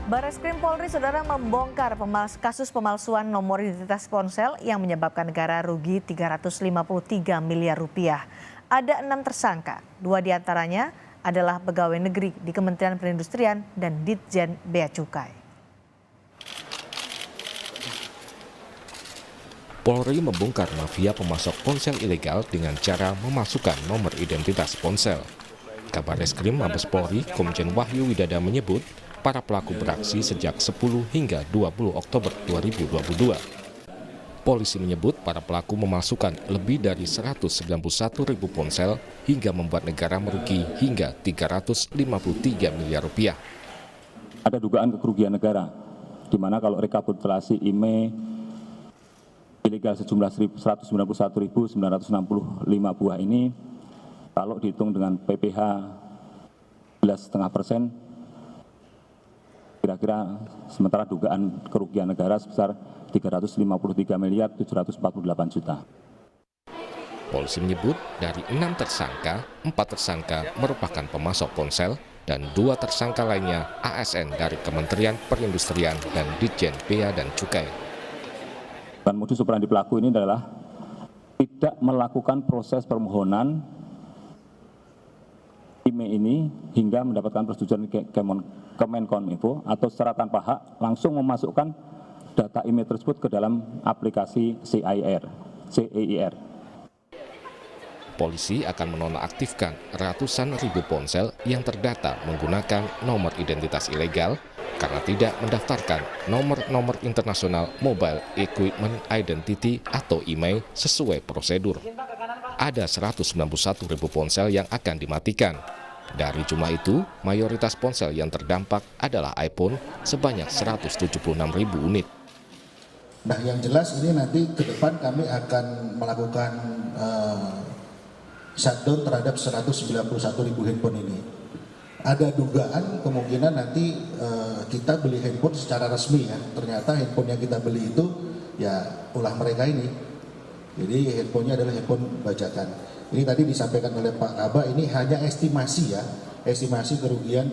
Barreskrim Polri saudara membongkar kasus pemalsuan nomor identitas ponsel yang menyebabkan negara rugi 353 miliar rupiah. Ada 6 tersangka, 2 diantaranya adalah pegawai negeri di Kementerian Perindustrian dan Ditjen Bea Cukai. Polri membongkar mafia pemasok ponsel ilegal dengan cara memasukkan nomor identitas ponsel. Kabar Reskrim Mabes Polri, Komjen Wahyu Widada menyebut para pelaku beraksi sejak 10 hingga 20 Oktober 2022. Polisi menyebut para pelaku memasukkan lebih dari 191.000 ponsel hingga membuat negara merugi hingga 353 miliar rupiah. Ada dugaan kerugian negara, di mana kalau rekapitulasi IMEI ilegal sejumlah 191.965 buah ini, kalau dihitung dengan PPh 11,5%, kira-kira sementara dugaan kerugian negara sebesar 353 miliar 748 juta. Polisi menyebut dari 6 tersangka, 4 tersangka merupakan pemasok ponsel dan 2 tersangka lainnya ASN dari Kementerian Perindustrian dan Ditjen Bea dan Cukai. Dan modus operandi pelaku ini adalah tidak melakukan proses permohonan IMEI ini hingga mendapatkan persetujuan Kemenkominfo atau secara tanpa hak langsung memasukkan data IMEI tersebut ke dalam aplikasi CEIR. Polisi akan menonaktifkan ratusan ribu ponsel yang terdata menggunakan nomor identitas ilegal karena tidak mendaftarkan nomor-nomor internasional Mobile Equipment Identity atau IMEI sesuai prosedur. Ada 191.000 ponsel yang akan dimatikan. Dari jumlah itu, mayoritas ponsel yang terdampak adalah iPhone sebanyak 176.000 unit. Nah, yang jelas ini nanti ke depan kami akan melakukan shutdown terhadap 191.000 handphone ini. Ada dugaan kemungkinan nanti kita beli handphone secara resmi ya. Ternyata handphone yang kita beli itu ya ulah mereka ini. Jadi handphonenya adalah handphone bajakan. Ini tadi disampaikan oleh Pak Kaba, ini hanya estimasi ya, estimasi kerugian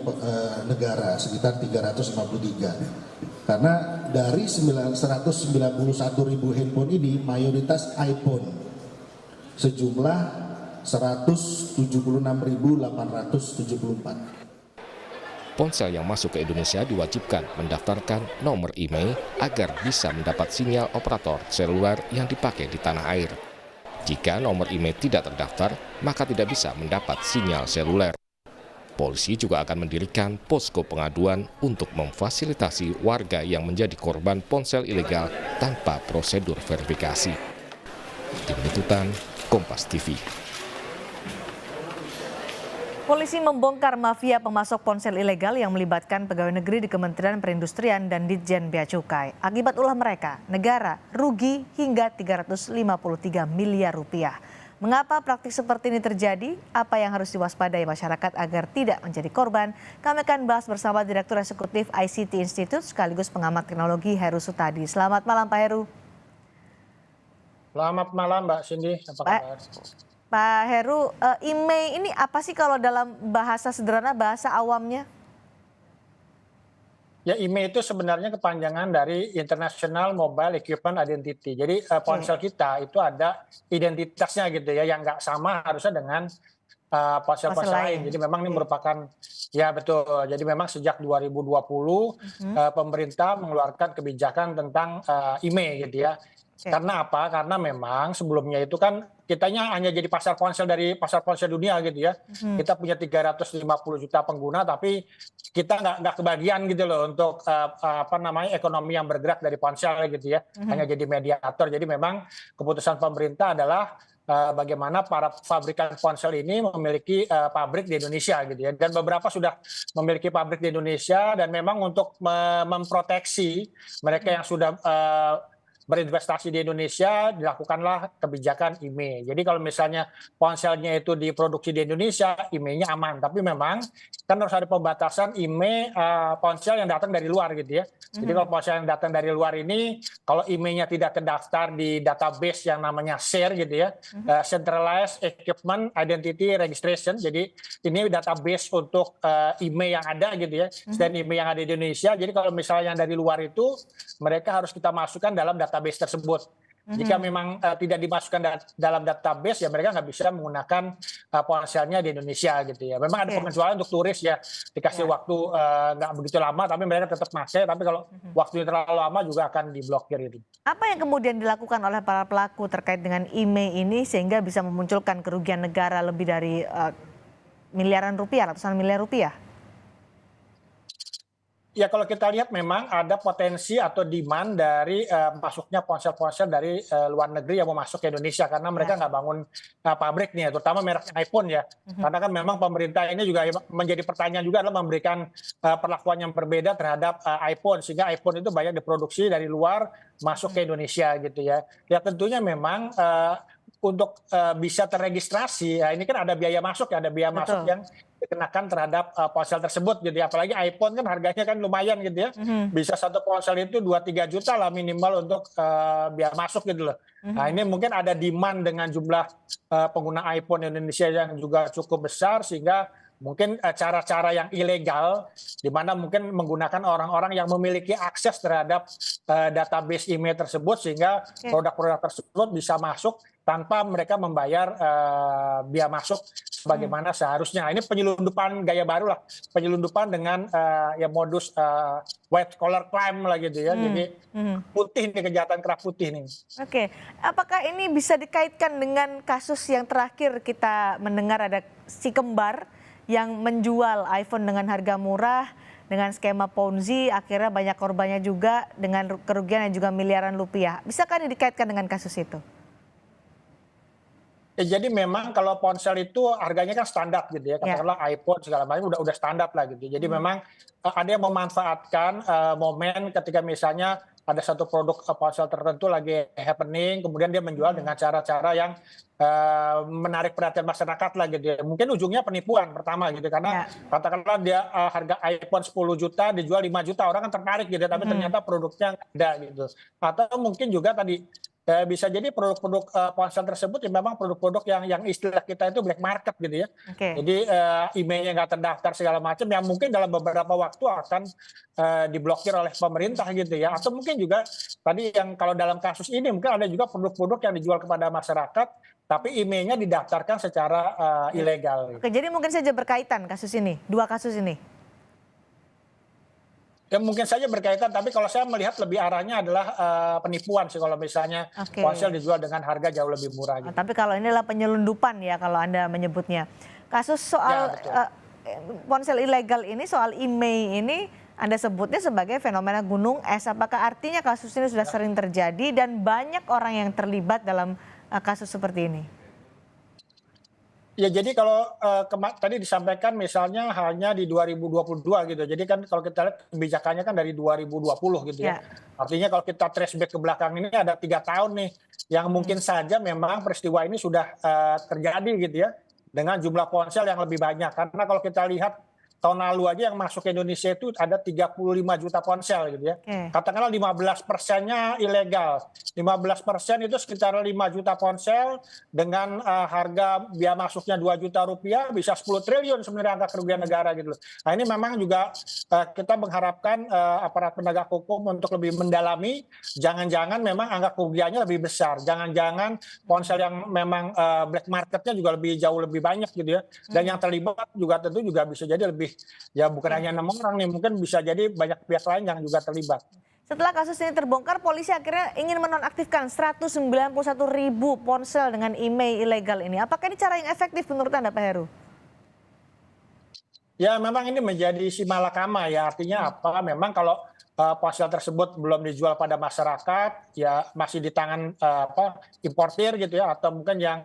negara sekitar 353. Karena dari 191.000 handphone ini mayoritas iPhone sejumlah 176.874. Ponsel yang masuk ke Indonesia diwajibkan mendaftarkan nomor IMEI agar bisa mendapat sinyal operator seluler yang dipakai di tanah air. Jika nomor IMEI tidak terdaftar, maka tidak bisa mendapat sinyal seluler. Polisi juga akan mendirikan posko pengaduan untuk memfasilitasi warga yang menjadi korban ponsel ilegal tanpa prosedur verifikasi. Tim Liputan, Kompas TV. Polisi membongkar mafia pemasok ponsel ilegal yang melibatkan pegawai negeri di Kementerian Perindustrian dan Ditjen Bea Cukai. Akibat ulah mereka, negara rugi hingga 353 miliar rupiah. Mengapa praktik seperti ini terjadi? Apa yang harus diwaspadai masyarakat agar tidak menjadi korban? Kami akan bahas bersama Direktur Eksekutif ICT Institute sekaligus pengamat teknologi Heru Sutadi. Selamat malam Pak Heru. Selamat malam Mbak Cindy, apa kabar? Pak Heru, IMEI ini apa sih kalau dalam bahasa sederhana, bahasa awamnya? Ya, IMEI itu sebenarnya kepanjangan dari International Mobile Equipment Identity. Jadi ponsel kita itu ada identitasnya gitu ya, yang nggak sama harusnya dengan ponsel-ponsel lain. Jadi memang ini merupakan, ya betul, jadi memang sejak 2020 pemerintah mengeluarkan kebijakan tentang IMEI gitu ya. Karena apa? Karena memang sebelumnya itu kan kitanya hanya jadi pasar ponsel dari pasar ponsel dunia gitu ya. Kita punya 350 juta pengguna, tapi kita nggak kebagian gitu loh untuk ekonomi yang bergerak dari ponsel gitu ya. Hanya jadi mediator. Jadi memang keputusan pemerintah adalah bagaimana para pabrikan ponsel ini memiliki pabrik di Indonesia gitu ya. Dan beberapa sudah memiliki pabrik di Indonesia, dan memang untuk memproteksi mereka yang sudah berinvestasi di Indonesia, dilakukanlah kebijakan IMEI. Jadi kalau misalnya ponselnya itu diproduksi di Indonesia, IMEI-nya aman. Tapi memang kan harus ada pembatasan IMEI ponsel yang datang dari luar gitu ya. Jadi kalau ponsel yang datang dari luar ini, kalau IMEI-nya tidak terdaftar di database yang namanya SER gitu ya, Centralized Equipment Identity Registration. Jadi ini database untuk IMEI yang ada gitu ya, dan IMEI yang ada di Indonesia. Jadi kalau misalnya yang dari luar itu, mereka harus kita masukkan dalam database tersebut. Jika memang tidak dimasukkan dalam database, ya mereka nggak bisa menggunakan ponselnya di Indonesia gitu ya. Memang ada pengecualian untuk turis ya, dikasih waktu nggak begitu lama, tapi mereka tetap pakai. Tapi kalau waktunya terlalu lama juga akan diblokir itu. Apa yang kemudian dilakukan oleh para pelaku terkait dengan IMEI ini sehingga bisa memunculkan kerugian negara lebih dari miliaran rupiah, ratusan miliar rupiah? Ya kalau kita lihat memang ada potensi atau demand dari masuknya ponsel-ponsel dari luar negeri yang mau masuk ke Indonesia karena mereka nggak bangun pabrik nih, terutama merek iPhone ya. Karena kan memang pemerintah ini juga menjadi pertanyaan juga adalah memberikan perlakuan yang berbeda terhadap iPhone sehingga iPhone itu banyak diproduksi dari luar masuk ke Indonesia gitu ya. Ya tentunya memang untuk bisa terregistrasi, ya ini kan ada biaya masuk ya, ada biaya masuk yang dikenakan terhadap ponsel tersebut gitu ya. Apalagi iPhone kan harganya kan lumayan gitu ya. Bisa satu ponsel itu 2-3 juta lah minimal untuk biaya masuk gitu loh. Nah ini mungkin ada demand dengan jumlah pengguna iPhone Indonesia yang juga cukup besar sehingga mungkin cara-cara yang ilegal di mana mungkin menggunakan orang-orang yang memiliki akses terhadap database IMEI tersebut sehingga produk-produk tersebut bisa masuk tanpa mereka membayar biaya masuk sebagaimana seharusnya. Ini penyelundupan gaya baru lah, penyelundupan dengan ya modus white collar crime lah gitu ya. Jadi putih nih, kejahatan kerah putih nih. Oke, apakah ini bisa dikaitkan dengan kasus yang terakhir kita mendengar ada si kembar yang menjual iPhone dengan harga murah dengan skema Ponzi, akhirnya banyak korbannya juga dengan kerugian yang juga miliaran rupiah. Bisakah ini dikaitkan dengan kasus itu? Ya, jadi memang kalau ponsel itu harganya kan standar gitu ya, katakanlah iPhone segala macam udah standar lah gitu. Jadi memang ada yang memanfaatkan momen ketika misalnya ada satu produk ponsel tertentu lagi happening, kemudian dia menjual dengan cara-cara yang menarik perhatian masyarakat lah gitu ya. Mungkin ujungnya penipuan pertama gitu, karena katakanlah dia harga iPhone 10 juta dijual 5 juta, orang kan tertarik gitu, tapi ternyata produknya nggak ada gitu. Atau mungkin juga tadi bisa jadi produk-produk ponsel tersebut ya memang produk-produk yang istilah kita itu black market gitu ya. Jadi IMEI-nya nggak terdaftar segala macam yang mungkin dalam beberapa waktu akan diblokir oleh pemerintah gitu ya. Atau mungkin juga tadi yang kalau dalam kasus ini mungkin ada juga produk-produk yang dijual kepada masyarakat tapi IMEI-nya didaftarkan secara ilegal. Oke, jadi mungkin saja berkaitan kasus ini, dua kasus ini. Ya mungkin saja berkaitan, tapi kalau saya melihat lebih arahnya adalah penipuan sih kalau misalnya ponsel dijual dengan harga jauh lebih murah. Gitu. Tapi kalau ini adalah penyelundupan ya kalau Anda menyebutnya. Kasus soal ponsel ilegal ini, soal IMEI ini Anda sebutnya sebagai fenomena gunung es. Apakah artinya kasus ini sudah sering terjadi dan banyak orang yang terlibat dalam kasus seperti ini? Ya jadi kalau tadi disampaikan misalnya hanya di 2022 gitu. Jadi kan kalau kita lihat kebijakannya kan dari 2020 gitu ya. Artinya kalau kita trace back ke belakang ini ada 3 tahun nih yang mungkin saja memang peristiwa ini sudah terjadi gitu ya. Dengan jumlah ponsel yang lebih banyak. Karena kalau kita lihat tahun lalu aja yang masuk ke Indonesia itu ada 35 juta ponsel gitu ya. Katakanlah 15%-nya ilegal. 15% itu sekitar 5 juta ponsel dengan harga biaya masuknya 2 juta rupiah bisa 10 triliun sebenarnya angka kerugian negara gitu. Nah ini memang juga kita mengharapkan aparat penegak hukum untuk lebih mendalami. Jangan-jangan memang angka kerugiannya lebih besar. Jangan-jangan ponsel yang memang black marketnya juga jauh lebih banyak gitu ya. Dan yang terlibat juga tentu juga bisa jadi lebih, ya bukan hanya 6 orang nih, mungkin bisa jadi banyak pihak lain yang juga terlibat. Setelah kasus ini terbongkar, polisi akhirnya ingin menonaktifkan 191.000 ponsel dengan IMEI ilegal ini. Apakah ini cara yang efektif menurut Anda, Pak Heru? Ya memang ini menjadi si malakama ya, artinya apa? Memang kalau ponsel tersebut belum dijual pada masyarakat, ya masih di tangan importir gitu ya, atau mungkin yang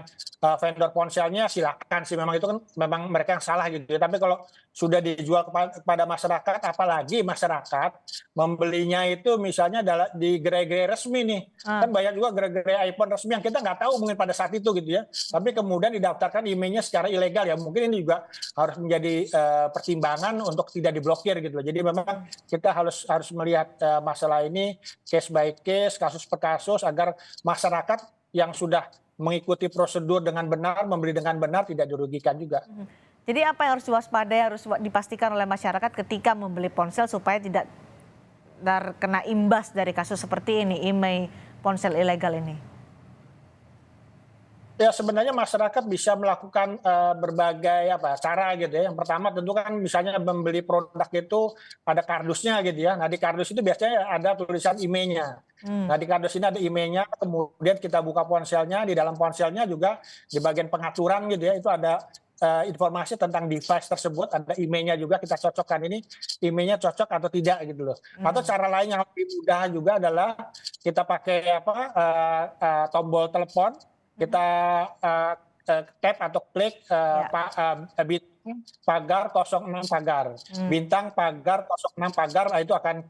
vendor ponselnya silakan sih, memang itu kan memang mereka yang salah gitu ya. Tapi kalau sudah dijual kepada masyarakat, apalagi masyarakat membelinya itu misalnya di gerai-gerai resmi nih. Kan banyak juga gerai-gerai iPhone resmi yang kita nggak tahu mungkin pada saat itu gitu ya. Tapi kemudian didaftarkan emailnya secara ilegal ya. Mungkin ini juga harus menjadi pertimbangan untuk tidak diblokir gitu. Jadi memang kita harus melihat masalah ini case by case, kasus per kasus agar masyarakat yang sudah mengikuti prosedur dengan benar, membeli dengan benar tidak dirugikan juga. Jadi apa yang harus diwaspadai, harus dipastikan oleh masyarakat ketika membeli ponsel supaya tidak terkena imbas dari kasus seperti ini, email ponsel ilegal ini? Ya sebenarnya masyarakat bisa melakukan berbagai cara gitu ya. Yang pertama tentu kan misalnya membeli produk itu ada kardusnya gitu ya. Nah di kardus itu biasanya ada tulisan emailnya. Nah di kardus ini ada emailnya, kemudian kita buka ponselnya, di dalam ponselnya juga di bagian pengaturan gitu ya itu ada informasi tentang device tersebut, ada emailnya juga, kita cocokkan ini emailnya cocok atau tidak gitu loh. Atau cara lain yang lebih mudah juga adalah kita pakai tombol telepon, kita tap atau klik bintang pagar 06 pagar, bintang pagar 06 pagar, itu akan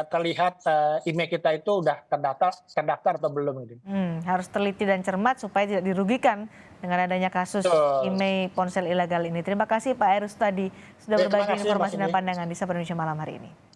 terlihat email kita itu udah terdaftar atau belum gitu. Harus teliti dan cermat supaya tidak dirugikan dengan adanya kasus email ponsel ilegal ini. Terima kasih Pak Heru Sutadi sudah berbagi informasi dan pandangan di Sapa Indonesia malam hari ini.